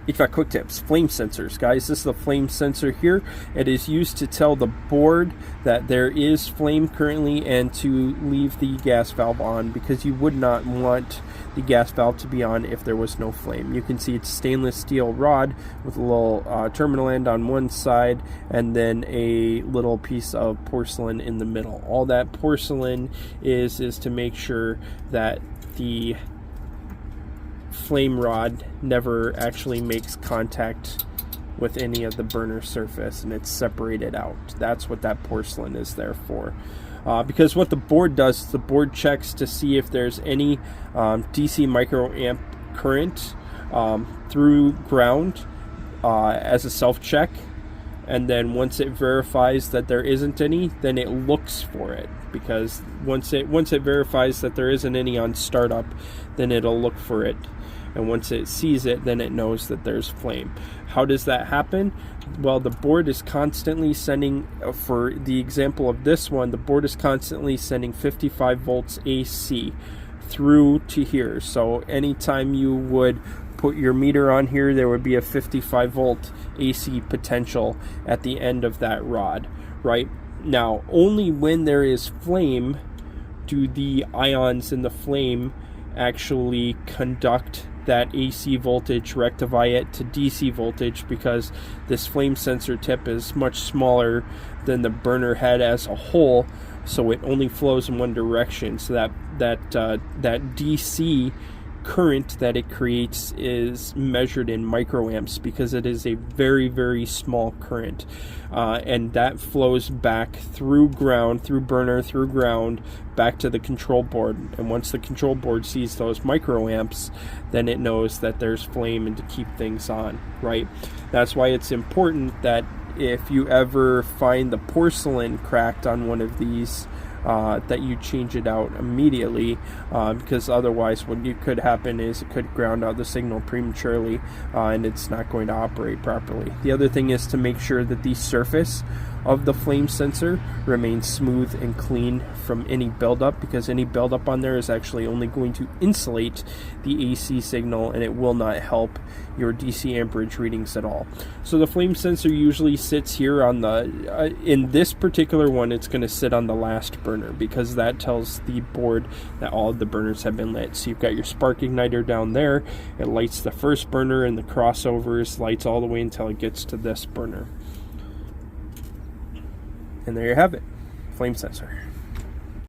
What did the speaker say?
HVAC quick tips, flame sensors. Guys, this is the flame sensor here. It is used to tell the board that there is flame currently and to leave the gas valve on, because you would not want the gas valve to be on if there was no flame. You can see it's stainless steel rod with a little terminal end on one side and then a little piece of porcelain in the middle. All that porcelain is to make sure that the flame rod never actually makes contact with any of the burner surface, and it's separated out. That's what that porcelain is there for. Because what the board does, the board checks to see if there's any DC microamp current through ground as a self-check, and then once it verifies that there isn't any, then it looks for it, because once it verifies that there isn't any on startup, then it'll look for it. And once it sees it, then it knows that there's flame. How does that happen? Well, the board is constantly sending, for the example of this one, the board is constantly sending 55 volts AC through to here. So anytime you would put your meter on here, there would be a 55 volt AC potential at the end of that rod, right? Now, only when there is flame do the ions in the flame actually conduct that AC voltage, rectify it to DC voltage, because this flame sensor tip is much smaller than the burner head as a whole, so it only flows in one direction. So that DC current that it creates is measured in microamps, because it is a very, very small current, and that flows back through ground, through burner, through ground, back to the control board. And once the control board sees those microamps, then it knows that there's flame and to keep things on, right? That's why it's important that if you ever find the porcelain cracked on one of these, that you change it out immediately, because otherwise what could happen is it could ground out the signal prematurely, and it's not going to operate properly. The other thing is to make sure that the surface of the flame sensor remains smooth and clean from any buildup, because any buildup on there is actually only going to insulate the AC signal, and it will not help your DC amperage readings at all. So the flame sensor usually sits here on the, in this particular one, it's going to sit on the last burner, because that tells the board that all of the burners have been lit. So you've got your spark igniter down there, it lights the first burner, and the crossovers lights all the way until it gets to this burner. And there you have it, flame sensor.